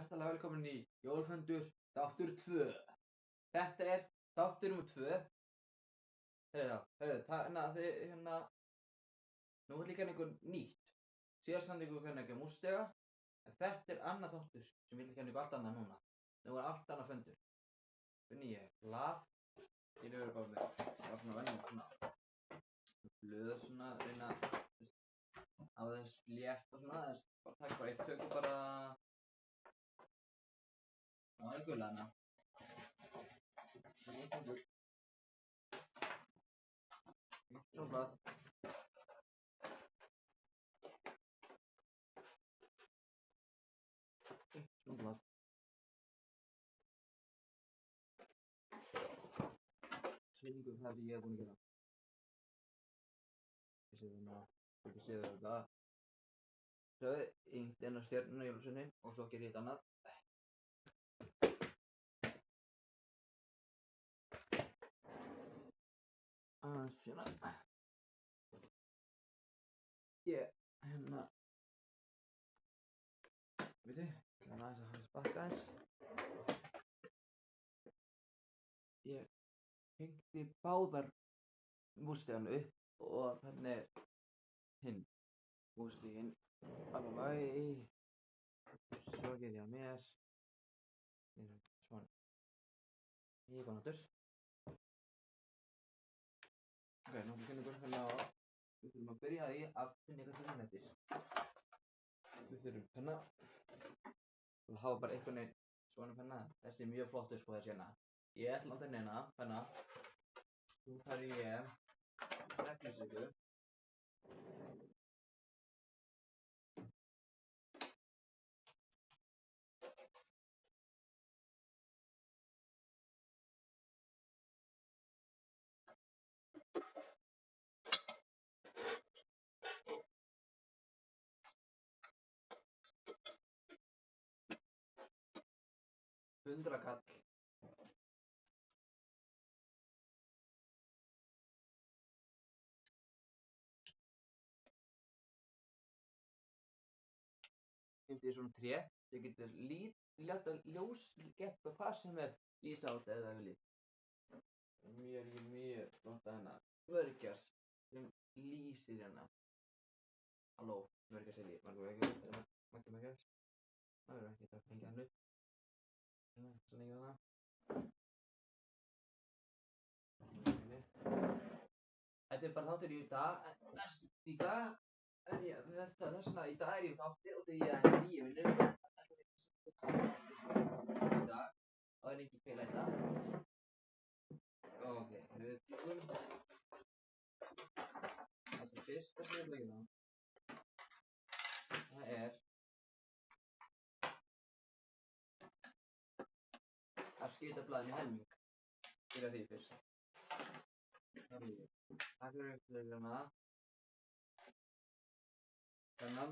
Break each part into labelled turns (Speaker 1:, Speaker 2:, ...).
Speaker 1: hjartalega velkomin í Jólfundur þáttur 2. Þetta er þáttur nr. 2. Nú er líka einhver nýtt. Síðast hann ykkur einhver músstega, en þetta er annar þáttur sem vil einhver allt annað núna. Nú er allt annað fundur. Finni ég blað. Ég verður bara með svona venjum svona blöð svona, reyna á þess létt og svona, bara taka bara eitt tök og bara það er gula hana. Það er gul. Eitt svona blað. Eitt svona blað. Svinningu hef ég búin að gera. Ég sé þetta. Sjáðu, yngt inn á stjörnuna í jólasunni og svo ger ég eitt annað. Svona. Ég, veitu, ég ætla aðeins að hafa spakka aðeins. Ég hengdi báðar múrstegana upp og þannig er hinn múrsteginn alveg. Svo ger ég á mér. Svona. Ég er náttúr. Ok, nú finnum við hérna á. Við þurfum að byrja því að finna eitthvað fyrir eftir. Við þurfum penna. Við hafa bara einhvern veginn svona penna. Þessi er mjög flottur sko þessi hérna. Ég ætla að láta hérna penna. Nú þarf ég reglustiku. 100 kall. Þetta er svona tré. Þið getur láta ljós geta hvað sem er lýsa á þetta ef það viljið. Mjög flott að hérna. Vörgjars sem lýsir hérna. Halló, vörgjars er líf. Maggi. Það verður ekki að fengja hann upp. Svona í hana. Þetta er bara þáttur í dag. Í dag er ég þessna í dag er ég þáttir og því ég er í vinnu. Í dag. Það er ekki feila í dag. Ok, við tökum. Það sem fyrsta sem við leggjum á. Það er að skipta blaðinu í helming. Byrja því fyrst. Það fyrir upp hana. Þennan.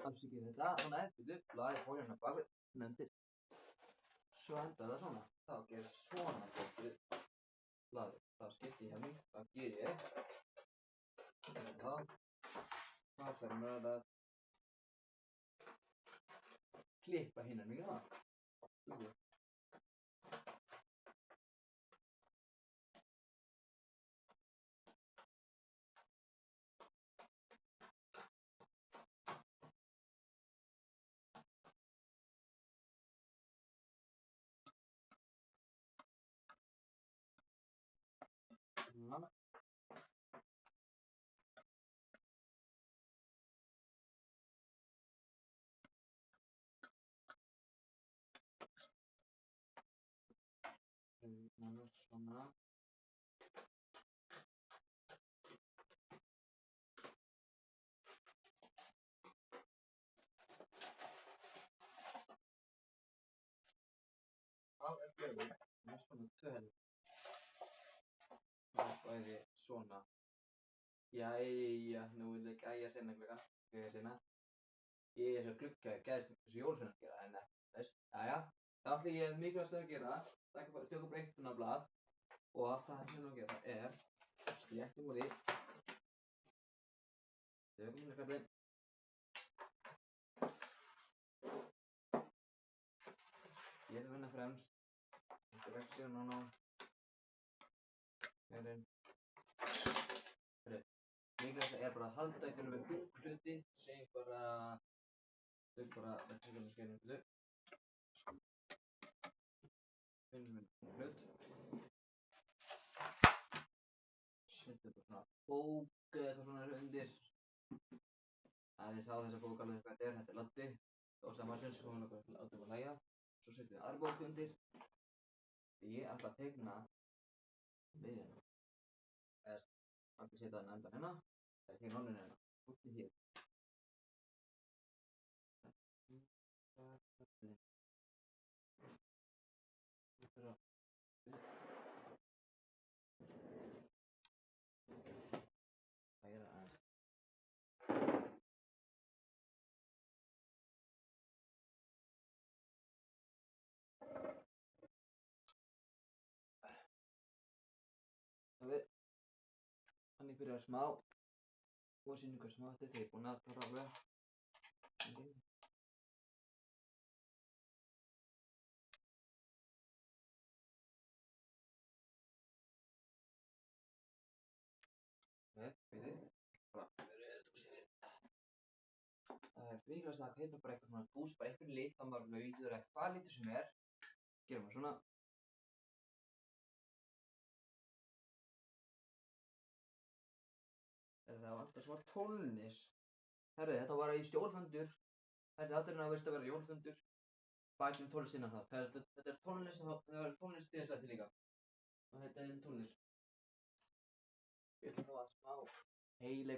Speaker 1: Afsakið þetta, þannig að þetta blaðið fór hérna bakvið nöndir. Svo endar það svona. Þá gerir svona fyrstu blaðið. Þá skipti ég helming. Þá ger ég. Þá fyrir maður að klippa hinn helmingina. Svona. Svona. Þá er blöðið með svona tvö helming. Þá er ég svona. Jæja, nú vil ég gæja seinna klukkan. Ég er svo glugga geðst þessu jólasveinar gera en ekki þess. Jæja, þá ætla ég mikilvægast að gera, tökum bara eitt blað og það sem við að gera er léttum úr því, tökum hérna kallinn, getum hérna fremst, þetta er ekki sér núna, hérna, mikilvægast er bara að halda einhvern veginn þung hluti, segjum bara, þetta er hérna skeiðum hlut, finnum við hlut, setjum bara svona bók eða eitthvað svona undir, að þið sá þessa bók alveg hvað þetta er laddi, og samansins komum við látum að hlæja, svo setjum við aðra bók undir, ég ætla að teikna miðjuna, eða ekki setja þennan endan hérna, það er teikna hálfinu hérna, út í hér. Þannig byrjar smá og sýningu smá eftir þegar ég er búinn að klára alveg. Það er mikilvægast að kaupa bara eitthvað svona búst, bara einhvern lit, það maður lauður eða hvað litur sem er. Gerum við svona. Það vantar smá tónlist. Herri, þetta var í stjórnfundur. Þessi þátturinn á að vera jólfundur. Bætum tónlist innan þá. Þetta er tónlist, það er tónlist í þess að líka. Og þetta er tónlist. Ég ætla þá að smá heyra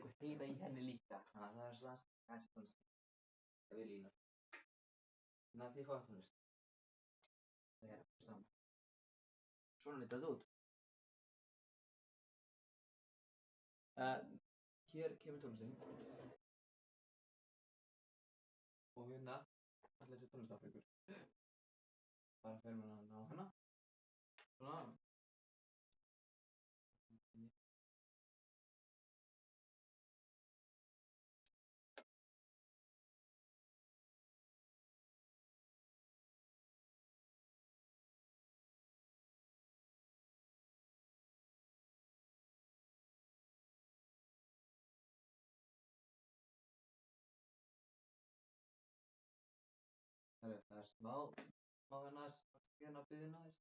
Speaker 1: í henni líka. Þannig að það er svona aðeins tónlist. Það vil ég lína. Þannig að þið fáið tónlist. Það er saman. Svona lítur þetta út. Hér kemur tónlistin. Og hérna, allir þessi tónlistafleikur. Bara fyrir maður að ná hana. Svona. Það er smá hérna byðina þess.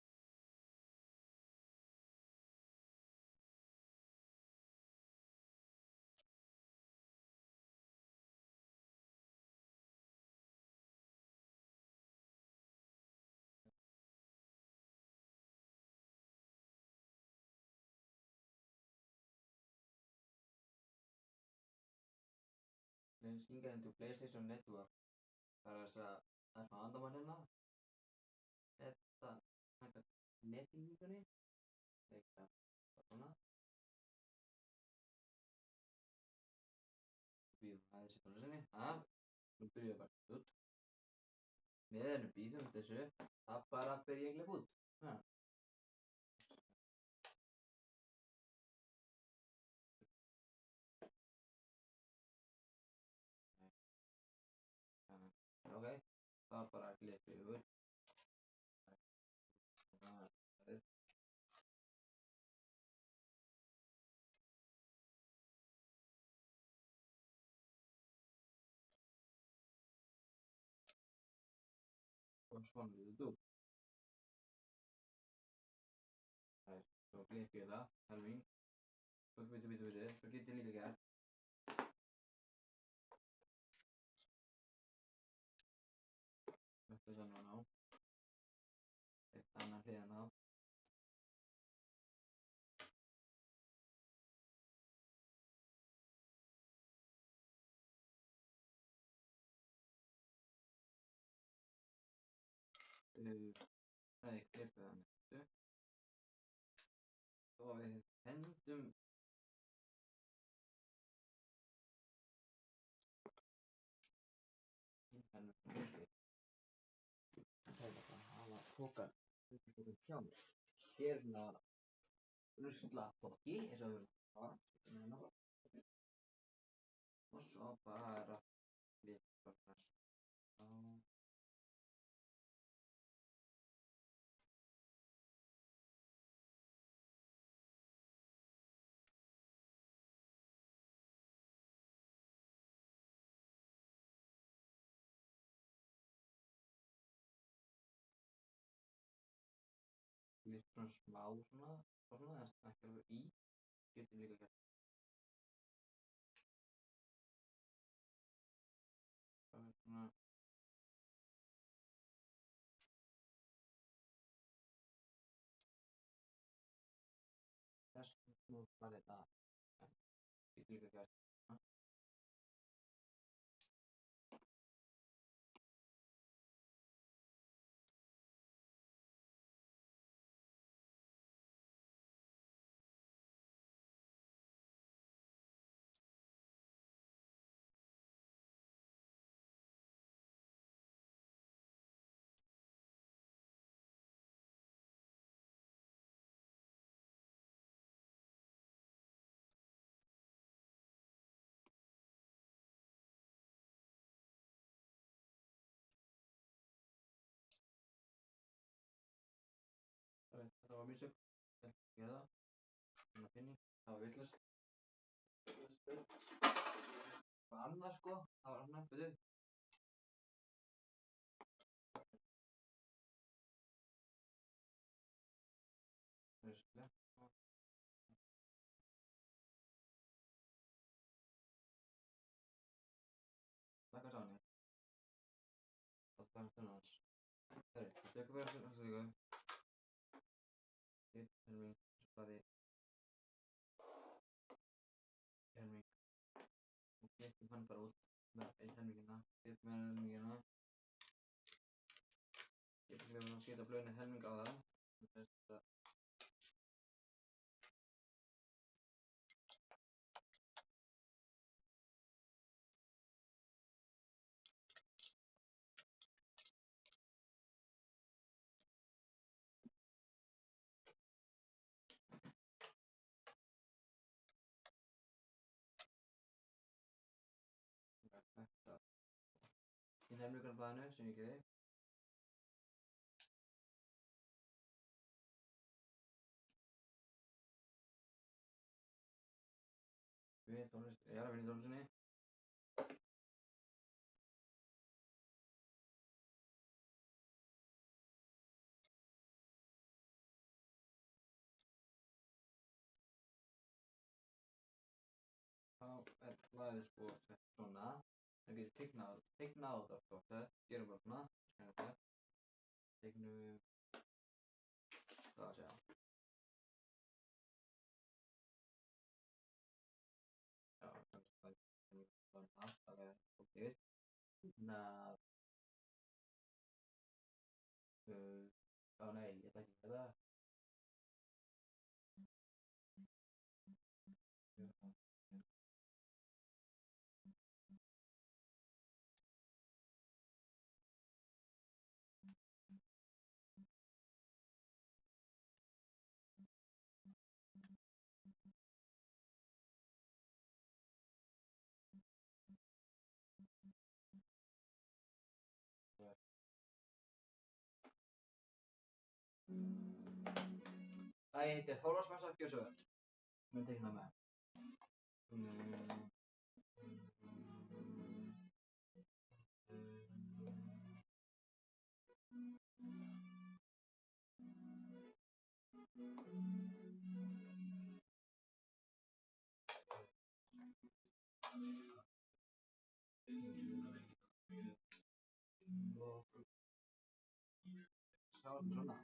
Speaker 1: Syncing into PlayStation Network. Það er þess að smá andamál hérna. Þetta hægt nettingunni. Leika svona. Býðum aðeins í tónlistinni. Nú byrjum við bara út. Meðan við býðum þessu, það bara byrja ég út. Ok, það bara glippi yfir. Og svona lítur þetta út. Svo klippi ég það, helming. Svo getur ég líka gert. Þetta er svona á. Eitt annan hliðan á. Nei, klippi það næstu. Og við hendum En músli. Það er bara að hafa pokar hjá mér. Hér er svona ruslapokki eins og við erum að hafa. Og svo bara flipa þess á. Líkt svona smá svona, ekki alveg í, getur líka gert. Það er svona þess nú bara þetta, getur líka gert. Það var mistök, ekki það, svona finn ég, það var vitlaust. Það var annað sko, það var annað, veitu. Það er slett. Takk að sáni. Það var stundum hans. Herri, við tökum fyrir þessu stíku. Hitt helming, spaði. Helming. Og klippum hann bara út með einn helmingina. Klippum með helmingina. Ég vil að setja blöðinu helming á það. Þetta. Hinn helmingur af blaðinu sem ég gerði. Við tónlist, ég er að vinna í tónlistinni. Þá er blaðið sko sett svona. Það getur teiknað á þetta sko. Það gerum bara svona. Teiknum, hvað að segja. Já, það er svona aftakað fólkið. Nað. Nei, ég ætla ekki að gera það. Það heitir Þorláksmessa gjörsögð. Mun teikna með. Sá svona.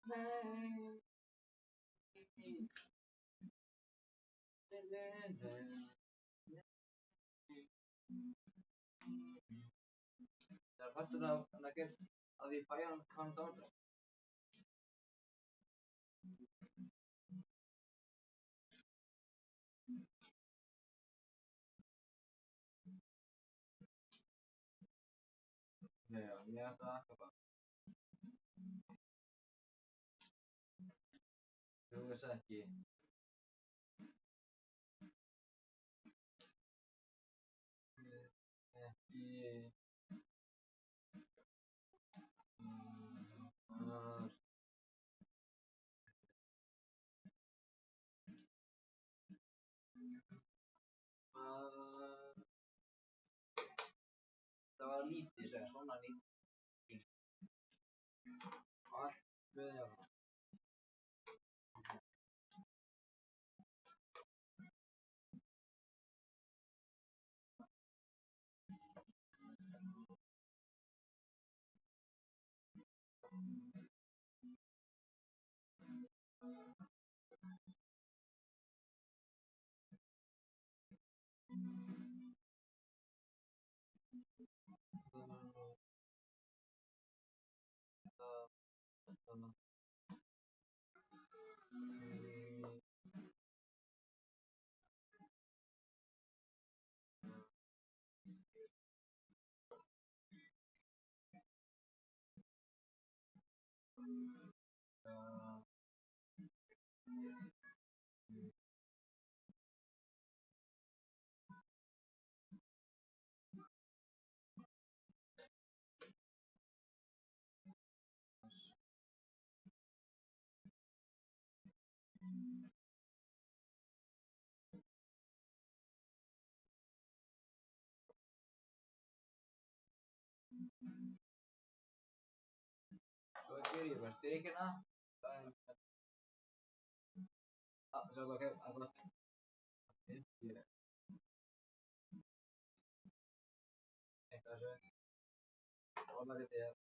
Speaker 1: Það er partur af að ég fæ hann dánast. Já, ég ætla að þakka það. Þú veist ekki. Ekki. Það var lítið, segja, svona lítið. Allt með það. Svo geri ég bara strikina. Það er ok, eitthvað þessu. Og maður þetta er.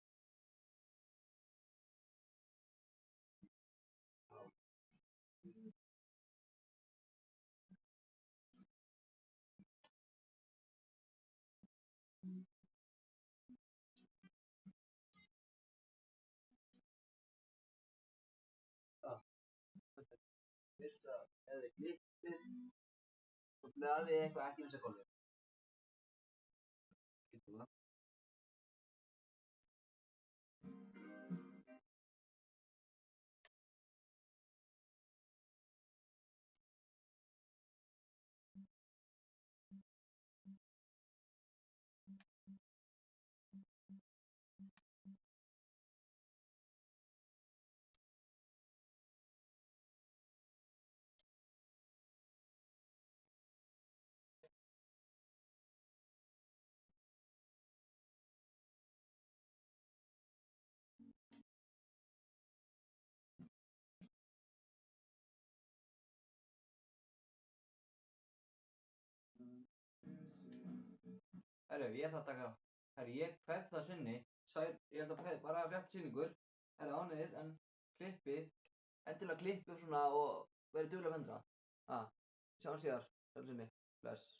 Speaker 1: Fyrst að ef þið klippið og blaðið eitthvað ekki missa gólfið. Getur það. Herru, ég ætla að taka. Herru, ég kveð það sinni. Sæl, ég ætla að kveð bara fréttasýningur. Herru, ánægðið, en klippið. Endilega klippið svona og verið duglega að föndra. Sjáum síðar. Sæl sinni. Bless.